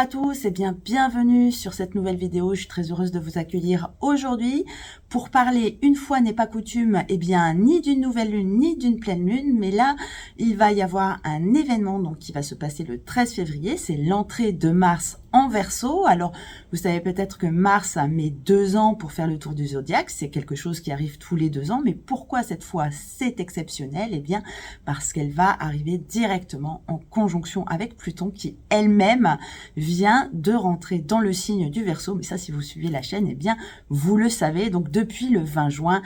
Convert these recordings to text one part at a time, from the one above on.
à tous et bienvenue sur cette nouvelle vidéo. Je suis très heureuse de vous accueillir aujourd'hui pour parler, une fois n'est pas coutume, ni d'une nouvelle lune ni d'une pleine lune, mais là il va y avoir un événement donc qui va se passer le 13 février, c'est l'entrée de Mars en Verseau. Alors vous savez peut-être que Mars met 2 ans pour faire le tour du zodiaque, c'est quelque chose qui arrive tous les 2 ans, mais pourquoi cette fois c'est exceptionnel? Eh bien parce qu'elle va arriver directement en conjonction avec Pluton qui elle-même vient de rentrer dans le signe du Verseau. Mais ça, si vous suivez la chaîne, vous le savez. Donc depuis le 20 juin,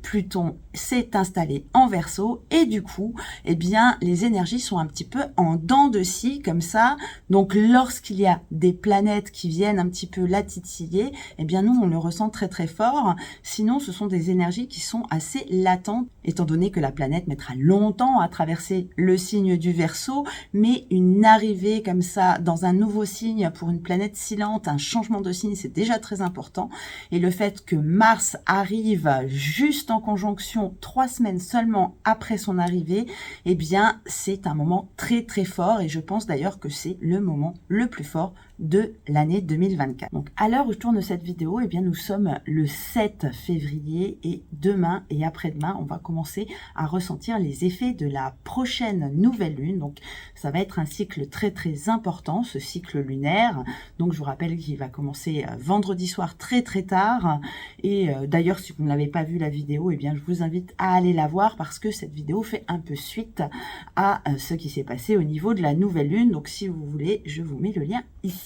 Pluton s'est installé en Verseau et du coup, les énergies sont un petit peu en dents de scie comme ça. Donc lorsqu'il y a des planètes qui viennent un petit peu la titiller, nous on le ressent très très fort. Sinon, ce sont des énergies qui sont assez latentes, étant donné que la planète mettra longtemps à traverser le signe du Verseau, mais une arrivée comme ça dans un nouveau signe pour une planète silente, un changement de signe, c'est déjà très important. Et le fait que Mars arrive juste en conjonction 3 semaines seulement après son arrivée, c'est un moment très très fort et je pense d'ailleurs que c'est le moment le plus fort de l'année 2024. Donc à l'heure où je tourne cette vidéo, nous sommes le 7 février et demain et après-demain, on va commencer à ressentir les effets de la prochaine nouvelle lune. Donc ça va être un cycle très très important, ce cycle lunaire. Donc je vous rappelle qu'il va commencer vendredi soir très très tard. Et d'ailleurs, si vous ne l'avez pas vu la vidéo, je vous invite à aller la voir parce que cette vidéo fait un peu suite à ce qui s'est passé au niveau de la nouvelle lune. Donc si vous voulez, je vous mets le lien ici.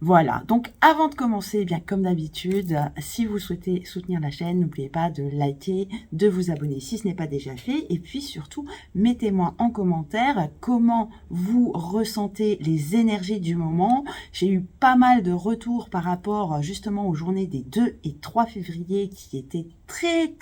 Voilà, donc avant de commencer, comme d'habitude, si vous souhaitez soutenir la chaîne, n'oubliez pas de liker, de vous abonner si ce n'est pas déjà fait. Et puis surtout, mettez-moi en commentaire comment vous ressentez les énergies du moment. J'ai eu pas mal de retours par rapport justement aux journées des 2 et 3 février qui étaient très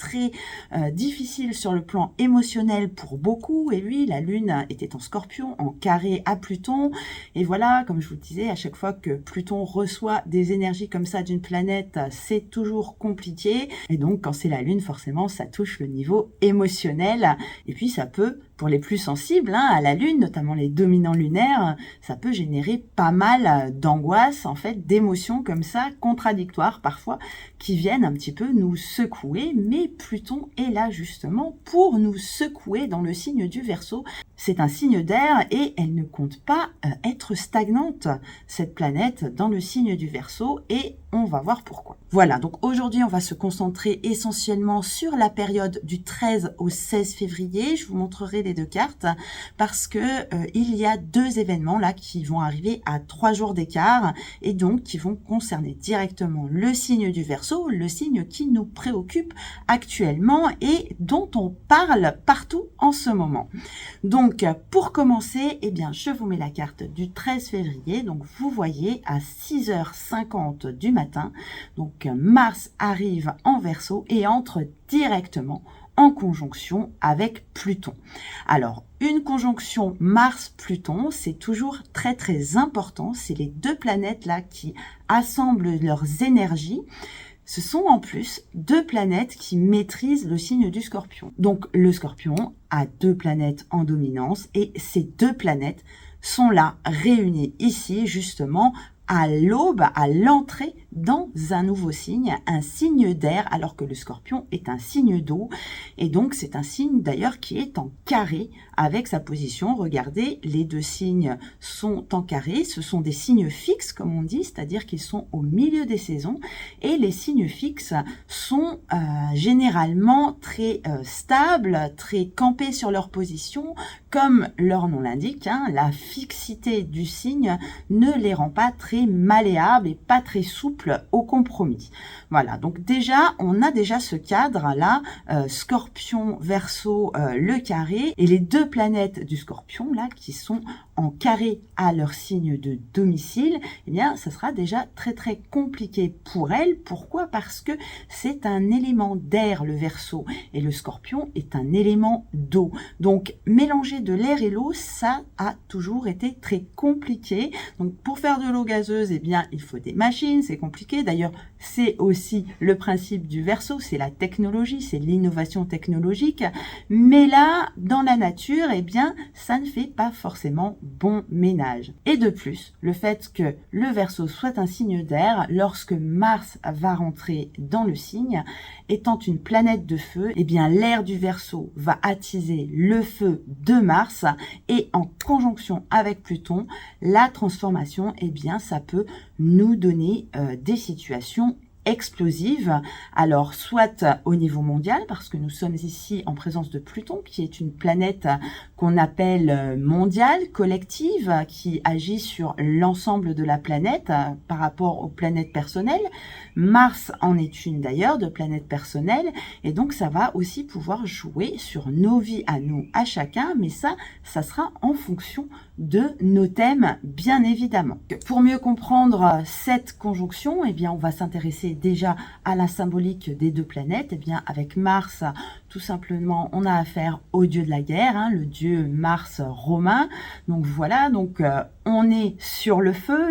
difficiles sur le plan émotionnel pour beaucoup. Et oui, la lune était en Scorpion, en carré à Pluton. Et voilà, comme je vous le disais, à chaque fois que Pluton reçoit des énergies comme ça d'une planète, c'est toujours compliqué. Et donc, quand c'est la lune, forcément, ça touche le niveau émotionnel. Et puis, ça peut, pour les plus sensibles à la lune, notamment les dominants lunaires, ça peut générer pas mal d'angoisse, en fait, d'émotions comme ça, contradictoires parfois, qui viennent un petit peu nous secouer. Mais Pluton est là justement pour nous secouer dans le signe du Verseau. C'est un signe d'air et elle ne compte pas être stagnante, cette planète, dans le signe du Verseau, et on va voir pourquoi. Voilà, donc aujourd'hui, on va se concentrer essentiellement sur la période du 13 au 16 février. Je vous montrerai les 2 cartes parce que il y a 2 événements là qui vont arriver à 3 jours d'écart et donc qui vont concerner directement le signe du Verseau, le signe qui nous préoccupe actuellement et dont on parle partout en ce moment. Donc, pour commencer, je vous mets la carte du 13 février. Donc, vous voyez à 6h50 du matin, donc Mars arrive en Verseau et entre directement en conjonction avec Pluton. Alors, une conjonction Mars-Pluton, c'est toujours très très important. C'est les 2 planètes là qui assemblent leurs énergies. Ce sont en plus 2 planètes qui maîtrisent le signe du Scorpion. Donc le Scorpion a 2 planètes en dominance et ces 2 planètes sont là, réunies ici justement à l'aube, à l'entrée dans un nouveau signe, un signe d'air, alors que le Scorpion est un signe d'eau. Et donc, c'est un signe d'ailleurs qui est en carré avec sa position. Regardez, les 2 signes sont en carré. Ce sont des signes fixes, comme on dit, c'est-à-dire qu'ils sont au milieu des saisons. Et les signes fixes sont généralement très stables, très campés sur leur position. Comme leur nom l'indique, la fixité du signe ne les rend pas très malléables et pas très souples au compromis. Voilà, donc déjà, on a déjà ce cadre-là, Scorpion, Verseau, le carré, et les 2 planètes du Scorpion, là, qui sont en carré à leur signe de domicile, ça sera déjà très très compliqué pour elles. Pourquoi? Parce que c'est un élément d'air, le Verseau, et le Scorpion est un élément d'eau. Donc, mélanger de l'air et l'eau, ça a toujours été très compliqué. Donc, pour faire de l'eau gazeuse, il faut des machines, c'est compliqué. D'ailleurs, c'est aussi le principe du Verseau, c'est la technologie, c'est l'innovation technologique. Mais là, dans la nature, ça ne fait pas forcément bon ménage. Et de plus, le fait que le Verseau soit un signe d'air, lorsque Mars va rentrer dans le signe, étant une planète de feu, eh bien l'air du Verseau va attiser le feu de Mars et en conjonction avec Pluton, la transformation, eh bien ça peut nous donner des situations explosive, alors soit au niveau mondial, parce que nous sommes ici en présence de Pluton, qui est une planète qu'on appelle mondiale, collective, qui agit sur l'ensemble de la planète par rapport aux planètes personnelles. Mars en est une d'ailleurs, de planètes personnelles, et donc ça va aussi pouvoir jouer sur nos vies à nous, à chacun, mais ça sera en fonction de nos thèmes, bien évidemment. Pour mieux comprendre cette conjonction, eh bien, on va s'intéresser déjà à la symbolique des deux planètes. Eh bien, avec Mars, tout simplement, on a affaire au dieu de la guerre, hein, le dieu Mars romain. Donc voilà, on est sur le feu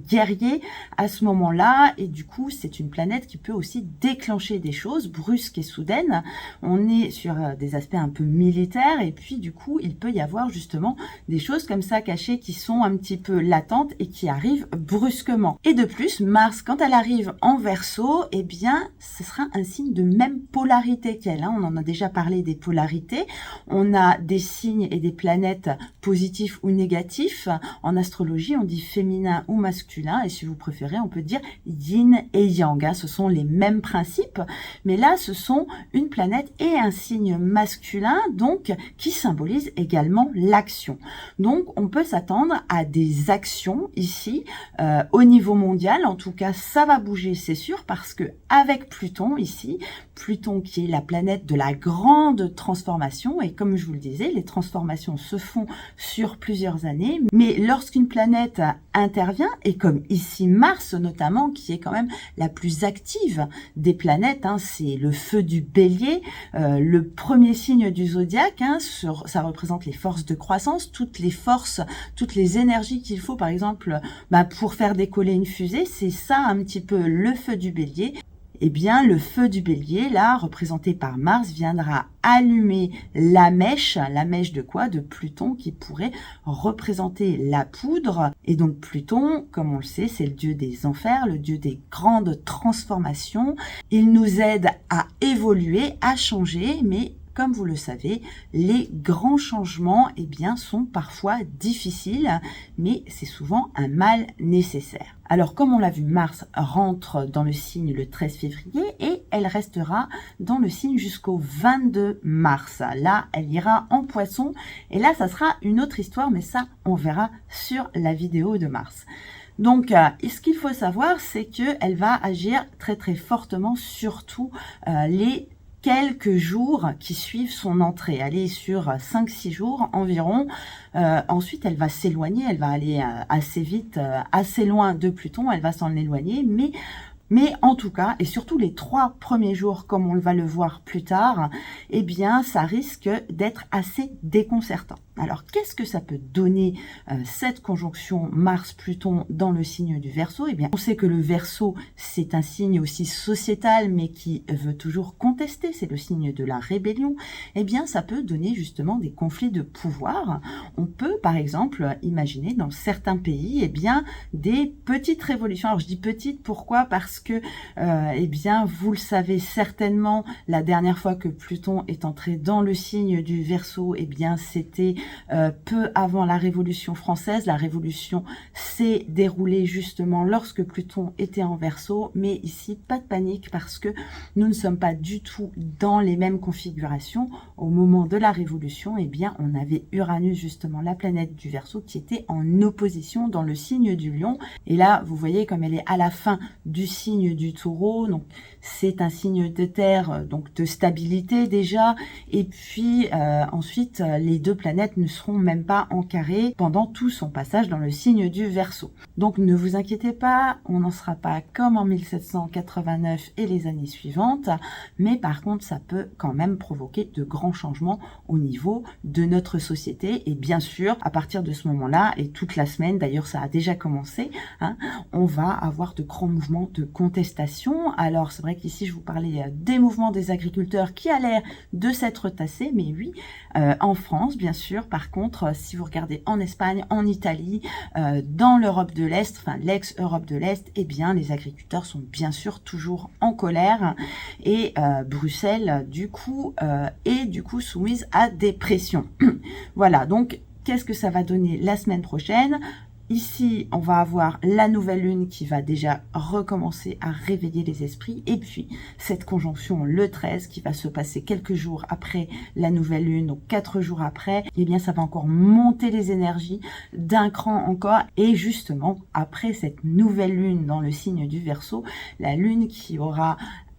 guerrier à ce moment-là, et du coup, c'est une planète qui peut aussi déclencher des choses brusques et soudaines. On est sur des aspects un peu militaires, et puis du coup, il peut y avoir justement des choses comme ça cachées qui sont un petit peu latentes et qui arrivent brusquement. Et de plus, Mars, quand elle arrive en Verseau, eh bien, ce sera un signe de même polarité qu'elle, hein. On en a déjà parlé des polarités. On a des signes et des planètes positifs ou négatifs. En astrologie, on dit féminin ou masculin, et si vous préférez, on peut dire yin et yang, hein. Ce sont les mêmes principes, mais là, ce sont une planète et un signe masculin, donc, qui symbolise également l'action. Donc, on peut s'attendre à des actions ici, au niveau mondial. En tout cas, ça va bouger, c'est sûr, parce que avec Pluton ici, Pluton qui est la planète de la grande transformation, et comme je vous le disais, les transformations se font sur plusieurs années, mais lorsqu'une planète intervient, et comme ici Mars notamment, qui est quand même la plus active des planètes, hein, c'est le feu du Bélier, le premier signe du zodiaque, hein, ça représente les forces de croissance, toutes les forces, toutes les énergies qu'il faut, par exemple, pour faire décoller une fusée, c'est ça un petit peu le feu du Bélier. Eh bien, le feu du Bélier, là, représenté par Mars, viendra allumer la mèche de quoi? De Pluton, qui pourrait représenter la poudre. Et donc Pluton, comme on le sait, c'est le dieu des enfers, le dieu des grandes transformations. Il nous aide à évoluer, à changer, mais comme vous le savez, les grands changements, eh bien, sont parfois difficiles, mais c'est souvent un mal nécessaire. Alors, comme on l'a vu, Mars rentre dans le signe le 13 février et elle restera dans le signe jusqu'au 22 mars. Là, elle ira en Poisson et là, ça sera une autre histoire, mais ça, on verra sur la vidéo de Mars. Donc, ce qu'il faut savoir, c'est qu'elle va agir très très fortement, surtout les quelques jours qui suivent son entrée. Elle est sur 5-6 jours environ. Ensuite, elle va s'éloigner, elle va aller assez vite, assez loin de Pluton, elle va s'en éloigner, mais en tout cas, et surtout les 3 premiers jours, comme on va le voir plus tard, eh bien, ça risque d'être assez déconcertant. Alors, qu'est-ce que ça peut donner cette conjonction Mars-Pluton dans le signe du Verseau? Eh bien, on sait que le Verseau, c'est un signe aussi sociétal, mais qui veut toujours contester, c'est le signe de la rébellion. Eh bien, ça peut donner justement des conflits de pouvoir. On peut, par exemple, imaginer dans certains pays, eh bien, des petites révolutions. Alors, je dis petites, pourquoi? Parce que, eh bien, vous le savez certainement, la dernière fois que Pluton est entré dans le signe du Verseau, eh bien, c'était peu avant la Révolution française. La Révolution s'est déroulée justement lorsque Pluton était en Verseau, mais ici, pas de panique parce que nous ne sommes pas du tout dans les mêmes configurations. Au moment de la Révolution, eh bien, on avait Uranus, justement, la planète du Verseau, qui était en opposition dans le signe du Lion. Et là, vous voyez, comme elle est à la fin du signe du Taureau, donc c'est un signe de terre, donc de stabilité déjà, et puis ensuite, les deux planètes ne seront même pas en carré pendant tout son passage dans le signe du Verseau. Donc ne vous inquiétez pas, on n'en sera pas comme en 1789 et les années suivantes, mais par contre ça peut quand même provoquer de grands changements au niveau de notre société, et bien sûr à partir de ce moment-là et toute la semaine, d'ailleurs ça a déjà commencé, hein, on va avoir de grands mouvements de contestation. Alors c'est vrai qu'ici je vous parlais des mouvements des agriculteurs qui a l'air de s'être tassés, mais oui, en France bien sûr, sûr, par contre, si vous regardez en Espagne, en Italie, dans l'Europe de l'Est, enfin l'ex-Europe de l'Est, eh bien, les agriculteurs sont bien sûr toujours en colère et Bruxelles, du coup, est du coup soumise à des pressions. Voilà, donc, qu'est-ce que ça va donner la semaine prochaine ? Ici, on va avoir la nouvelle lune qui va déjà recommencer à réveiller les esprits. Et puis, cette conjonction le 13 qui va se passer quelques jours après la nouvelle lune, donc 4 jours après, eh bien, ça va encore monter les énergies d'un cran encore. Et justement, après cette nouvelle lune dans le signe du Verseau, la lune qui aura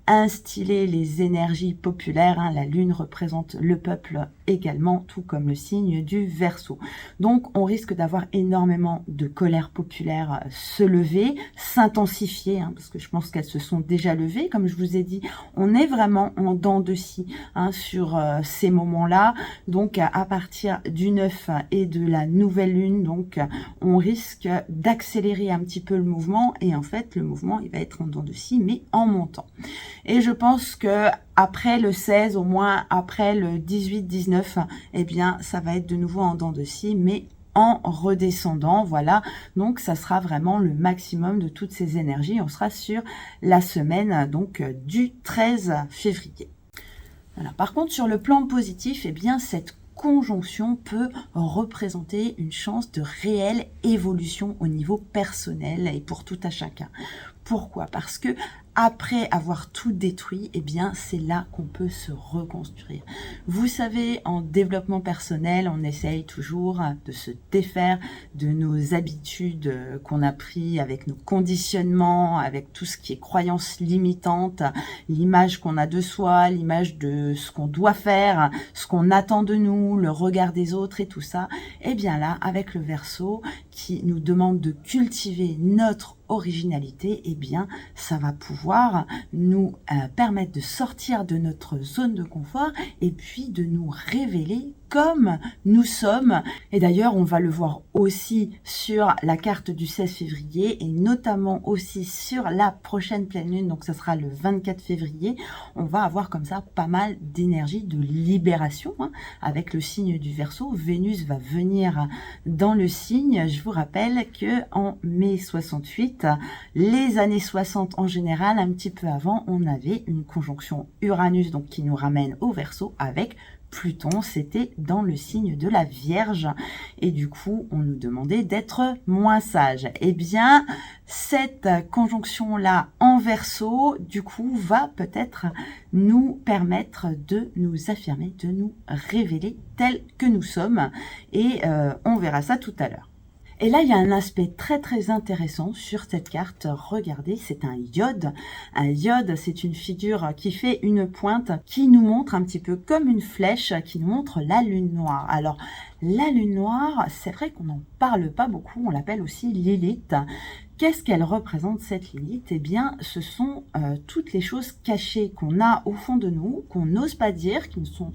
instiller les énergies populaires. Hein. La lune représente le peuple également, tout comme le signe du Verseau. Donc, on risque d'avoir énormément de colère populaire se lever, s'intensifier, hein, parce que je pense qu'elles se sont déjà levées. Comme je vous ai dit, on est vraiment en dents de scie hein, sur ces moments-là. Donc, à partir du 9 et de la nouvelle lune, donc, on risque d'accélérer un petit peu le mouvement. Et en fait, le mouvement, il va être en dents de scie, mais en montant. Et je pense que après le 16, au moins après le 18-19, eh bien, ça va être de nouveau en dents de scie, mais en redescendant, voilà. Donc, ça sera vraiment le maximum de toutes ces énergies. On sera sur la semaine, donc, du 13 février. Voilà. Par contre, sur le plan positif, eh bien, cette conjonction peut représenter une chance de réelle évolution au niveau personnel et pour tout à chacun. Pourquoi ? Parce que après avoir tout détruit, eh bien, c'est là qu'on peut se reconstruire. Vous savez, en développement personnel, on essaye toujours de se défaire de nos habitudes qu'on a pris avec nos conditionnements, avec tout ce qui est croyances limitantes, l'image qu'on a de soi, l'image de ce qu'on doit faire, ce qu'on attend de nous, le regard des autres et tout ça. Eh bien là, avec le Verseau qui nous demande de cultiver notre originalité, eh bien, ça va pouvoir nous permettre de sortir de notre zone de confort et puis de nous révéler comme nous sommes. Et d'ailleurs, on va le voir aussi sur la carte du 16 février et notamment aussi sur la prochaine pleine lune, donc ça sera le 24 février. On va avoir comme ça pas mal d'énergie de libération hein, avec le signe du Verseau. Vénus va venir dans le signe. Je vous rappelle que en mai 68, les années 60 en général, un petit peu avant, on avait une conjonction Uranus donc qui nous ramène au Verseau avec Pluton, c'était dans le signe de la Vierge et du coup on nous demandait d'être moins sage. Eh bien cette conjonction-là en Verseau du coup va peut-être nous permettre de nous affirmer, de nous révéler tels que nous sommes et on verra ça tout à l'heure. Et là, il y a un aspect très très intéressant sur cette carte. Regardez, c'est un iode. Un iode, c'est une figure qui fait une pointe, qui nous montre un petit peu comme une flèche, qui nous montre la lune noire. Alors, la lune noire, c'est vrai qu'on n'en parle pas beaucoup, on l'appelle aussi Lilith. Qu'est-ce qu'elle représente cette Lilith ? Eh bien, ce sont toutes les choses cachées qu'on a au fond de nous, qu'on n'ose pas dire, qui ne sont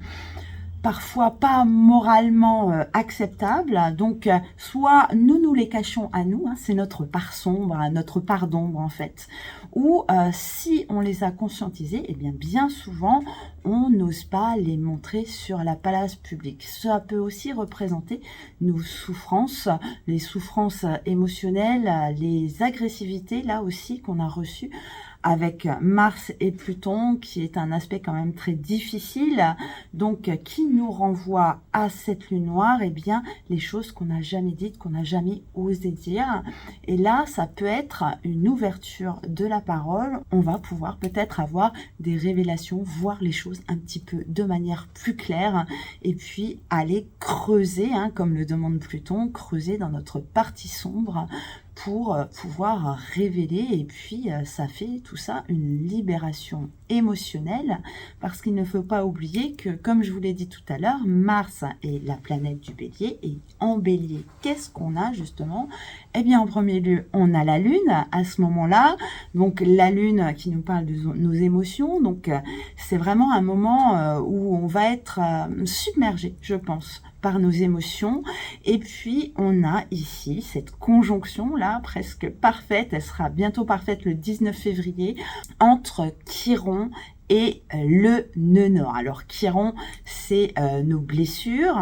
parfois pas moralement acceptables, donc soit nous les cachons à nous, hein, c'est notre part sombre, notre part d'ombre en fait, ou si on les a conscientisés, eh bien souvent on n'ose pas les montrer sur la place publique. Ça peut aussi représenter nos souffrances, les souffrances émotionnelles, les agressivités là aussi qu'on a reçues avec Mars et Pluton, qui est un aspect quand même très difficile, donc qui nous renvoie à cette lune noire, eh bien, les choses qu'on n'a jamais dites, qu'on n'a jamais osé dire. Et là, ça peut être une ouverture de la parole. On va pouvoir peut-être avoir des révélations, voir les choses un petit peu de manière plus claire, et puis aller creuser, hein, comme le demande Pluton, creuser dans notre partie sombre, pour pouvoir révéler et puis ça fait tout ça une libération émotionnelle parce qu'il ne faut pas oublier que comme je vous l'ai dit tout à l'heure, Mars est la planète du Bélier et en Bélier, qu'est-ce qu'on a justement ? Eh bien en premier lieu, on a la Lune à ce moment-là, donc la Lune qui nous parle de nos émotions, donc c'est vraiment un moment où on va être submergé, je pense, par nos émotions. Et puis, on a ici cette conjonction-là, presque parfaite, elle sera bientôt parfaite le 19 février, entre Chiron et le nœud nord. Alors Chiron, c'est nos blessures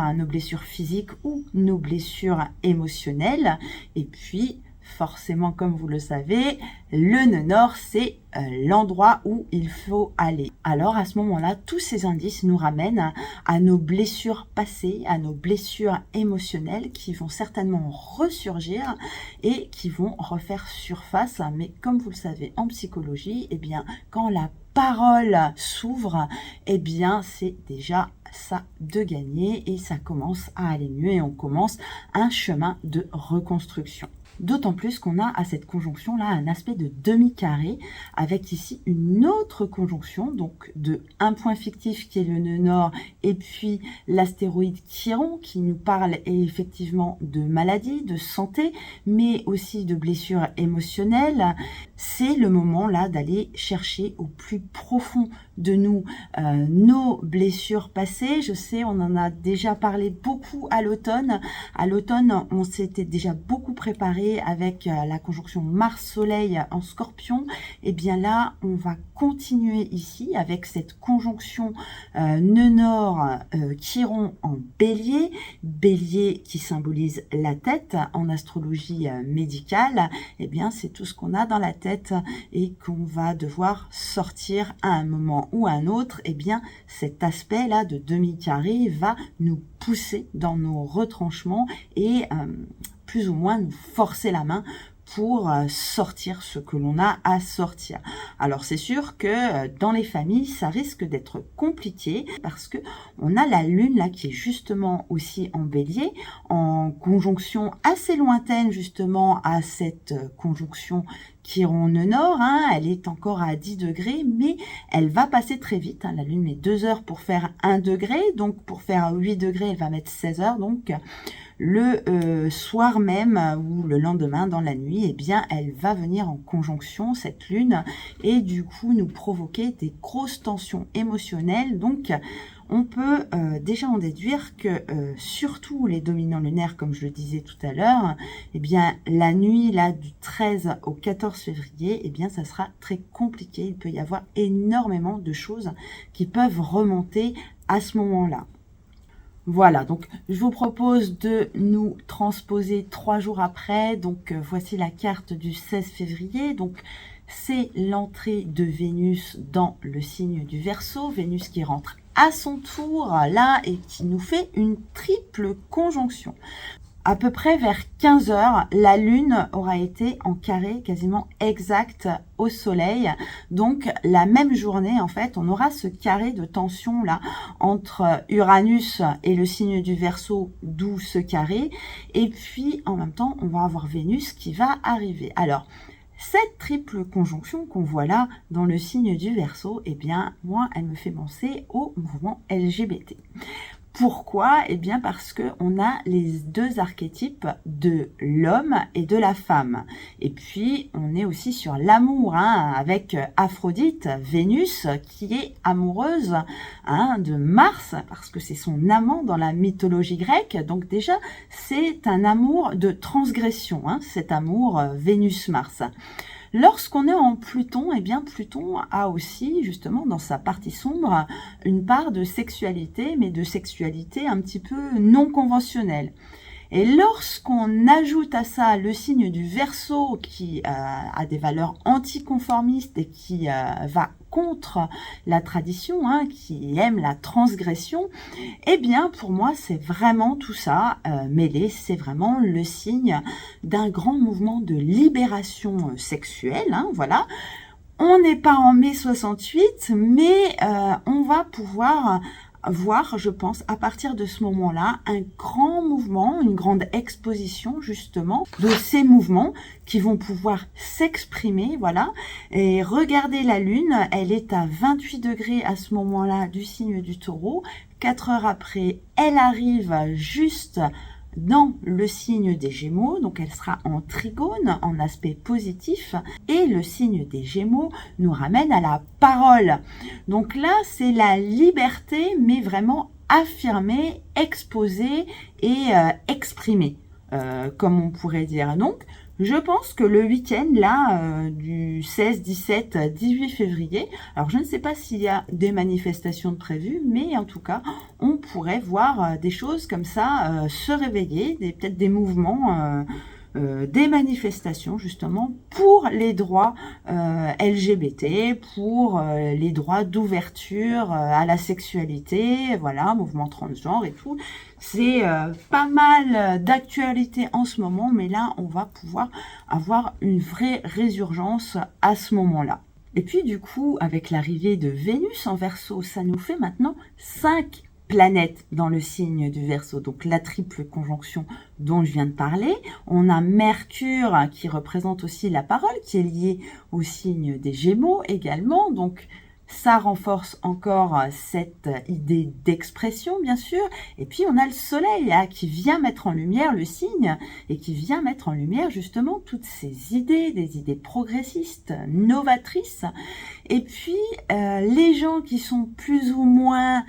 physiques ou nos blessures émotionnelles. Et puis, forcément, comme vous le savez, le nœud nord, c'est l'endroit où il faut aller. Alors à ce moment-là, tous ces indices nous ramènent à nos blessures passées, à nos blessures émotionnelles qui vont certainement ressurgir et qui vont refaire surface. Mais comme vous le savez, en psychologie, eh bien, quand la parole s'ouvre, eh bien, c'est déjà ça de gagner et ça commence à aller mieux et on commence un chemin de reconstruction. D'autant plus qu'on a à cette conjonction-là un aspect de demi-carré avec ici une autre conjonction, donc de un point fictif qui est le nœud nord et puis l'astéroïde Chiron qui nous parle effectivement de maladies, de santé, mais aussi de blessures émotionnelles. C'est le moment là d'aller chercher au plus profond de nous nos blessures passées. Je sais, on en a déjà parlé beaucoup à l'automne. À l'automne, on s'était déjà beaucoup préparé avec la conjonction Mars-Soleil en Scorpion. Et bien là, on va continuer ici avec cette conjonction nœud nord Chiron en Bélier. Bélier qui symbolise la tête en astrologie médicale. Eh bien, c'est tout ce qu'on a dans la tête et qu'on va devoir sortir à un moment ou à un autre. Eh bien, cet aspect-là de demi-carré va nous pousser dans nos retranchements et plus ou moins nous forcer la main pour sortir ce que l'on a à sortir. Alors c'est sûr que dans les familles, ça risque d'être compliqué parce que on a la lune là qui est justement aussi en Bélier, en conjonction assez lointaine justement à cette conjonction Chiron nœud nord, elle est encore à 10 degrés, mais elle va passer très vite. La lune met 2 heures pour faire 1 degré, donc pour faire 8 degrés, elle va mettre 16 heures, donc le soir même ou le lendemain dans la nuit, eh bien, elle va venir en conjonction, cette lune, et du coup nous provoquer des grosses tensions émotionnelles. Donc, on peut déjà en déduire que surtout les dominants lunaires, comme je le disais tout à l'heure, eh bien, la nuit là du 13 au 14 février, eh bien, ça sera très compliqué. Il peut y avoir énormément de choses qui peuvent remonter à ce moment-là. Voilà, donc je vous propose de nous transposer 3 jours après. Donc voici la carte du 16 février. Donc c'est l'entrée de Vénus dans le signe du Verseau. Vénus qui rentre à son tour là et qui nous fait une triple conjonction. À peu près vers 15 heures, la Lune aura été en carré quasiment exact au Soleil. Donc, la même journée, en fait, on aura ce carré de tension là entre Uranus et le signe du Verseau, d'où ce carré. Et puis, en même temps, on va avoir Vénus qui va arriver. Alors, cette triple conjonction qu'on voit là dans le signe du Verseau, eh bien, moi, elle me fait penser au mouvement LGBT. Pourquoi? Eh bien parce que on a les deux archétypes de l'homme et de la femme. Et puis on est aussi sur l'amour, avec Aphrodite, Vénus, qui est amoureuse de Mars, parce que c'est son amant dans la mythologie grecque. Donc déjà, c'est un amour de transgression, cet amour Vénus-Mars. Lorsqu'on est en Pluton, eh bien Pluton a aussi, justement, dans sa partie sombre, une part de sexualité, mais de sexualité un petit peu non conventionnelle. Et lorsqu'on ajoute à ça le signe du Verseau qui a des valeurs anticonformistes et qui va contre la tradition, qui aime la transgression, eh bien pour moi c'est vraiment tout ça mêlé, c'est vraiment le signe d'un grand mouvement de libération sexuelle, voilà. On n'est pas en mai 68, mais on va pouvoir voir, je pense, à partir de ce moment-là, un grand mouvement, une grande exposition, justement, de ces mouvements qui vont pouvoir s'exprimer, voilà. Et regardez la Lune, elle est à 28 degrés à ce moment-là du signe du Taureau. 4 heures après, elle arrive juste dans le signe des Gémeaux, donc elle sera en trigone, en aspect positif, et le signe des Gémeaux nous ramène à la parole. Donc là, c'est la liberté, mais vraiment affirmer, exposer et exprimer, comme on pourrait dire. Donc, je pense que le week-end, là, du 16, 17, 18 février, alors je ne sais pas s'il y a des manifestations de prévues, mais en tout cas, on pourrait voir des choses comme ça se réveiller, peut-être des mouvements, des manifestations justement pour les droits LGBT, pour les droits d'ouverture à la sexualité, voilà, mouvement transgenre et tout. C'est pas mal d'actualité en ce moment, mais là, on va pouvoir avoir une vraie résurgence à ce moment-là. Et puis du coup, avec l'arrivée de Vénus en Verseau, ça nous fait maintenant 5 planètes dans le signe du Verseau, donc la triple conjonction dont je viens de parler. On a Mercure qui représente aussi la parole, qui est liée au signe des Gémeaux également, donc ça renforce encore cette idée d'expression, bien sûr. Et puis, on a le soleil là, qui vient mettre en lumière le signe et qui vient mettre en lumière justement toutes ces idées, des idées progressistes, novatrices. Et puis, les gens qui sont plus ou moins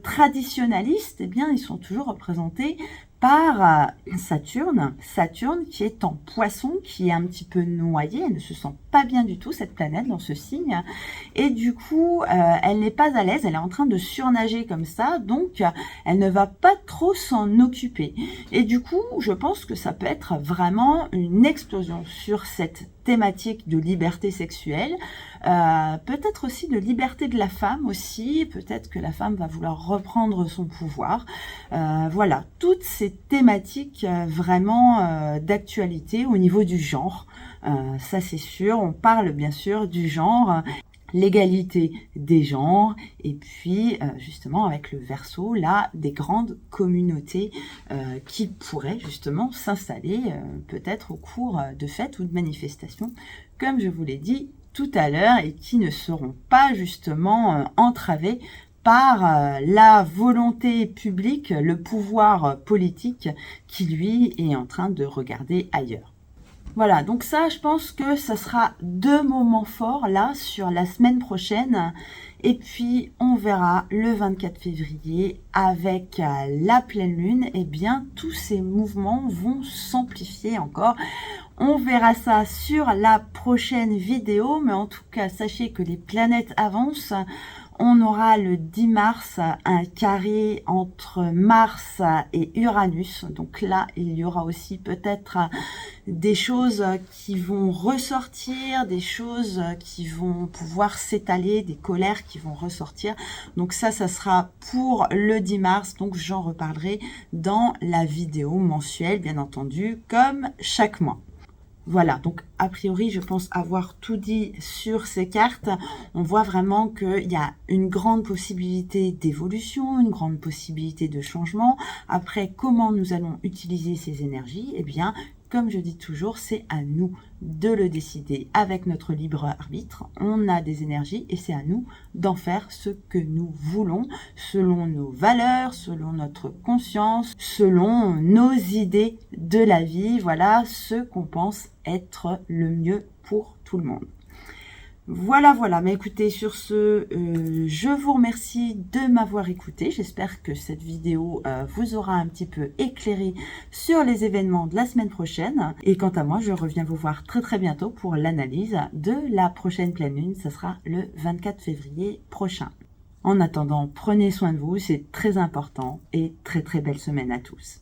traditionnalistes, eh bien, ils sont toujours représentés par Saturne qui est en Poisson, qui est un petit peu noyée, elle ne se sent pas bien du tout cette planète dans ce signe, et du coup elle n'est pas à l'aise, elle est en train de surnager comme ça, donc elle ne va pas trop s'en occuper, et du coup je pense que ça peut être vraiment une explosion sur cette thématique de liberté sexuelle, peut-être aussi de liberté de la femme aussi, peut-être que la femme va vouloir reprendre son pouvoir, voilà, toutes ces thématiques vraiment d'actualité au niveau du genre, ça c'est sûr, on parle bien sûr du genre, l'égalité des genres, et puis justement avec le Verseau, là, des grandes communautés qui pourraient justement s'installer peut-être au cours de fêtes ou de manifestations, comme je vous l'ai dit tout à l'heure, et qui ne seront pas justement entravées par la volonté publique, le pouvoir politique qui lui est en train de regarder ailleurs. Voilà, donc ça, je pense que ça sera 2 moments forts là sur la semaine prochaine. Et puis, on verra le 24 février avec la pleine lune, eh bien, tous ces mouvements vont s'amplifier encore. On verra ça sur la prochaine vidéo, mais en tout cas, sachez que les planètes avancent. On aura le 10 mars un carré entre Mars et Uranus. Donc là, il y aura aussi peut-être des choses qui vont ressortir, des choses qui vont pouvoir s'étaler, des colères qui vont ressortir. Donc ça sera pour le 10 mars. Donc j'en reparlerai dans la vidéo mensuelle, bien entendu, comme chaque mois. Voilà, donc a priori, je pense avoir tout dit sur ces cartes. On voit vraiment qu'il y a une grande possibilité d'évolution, une grande possibilité de changement. Après, comment nous allons utiliser ces énergies? Eh bien, comme je dis toujours, c'est à nous de le décider avec notre libre arbitre. On a des énergies et c'est à nous d'en faire ce que nous voulons, selon nos valeurs, selon notre conscience, selon nos idées de la vie. Voilà ce qu'on pense être le mieux pour tout le monde. Voilà, mais écoutez, sur ce, je vous remercie de m'avoir écouté. J'espère que cette vidéo vous aura un petit peu éclairé sur les événements de la semaine prochaine. Et quant à moi, je reviens vous voir très bientôt pour l'analyse de la prochaine pleine lune. Ce sera le 24 février prochain. En attendant, prenez soin de vous, c'est très important et très belle semaine à tous.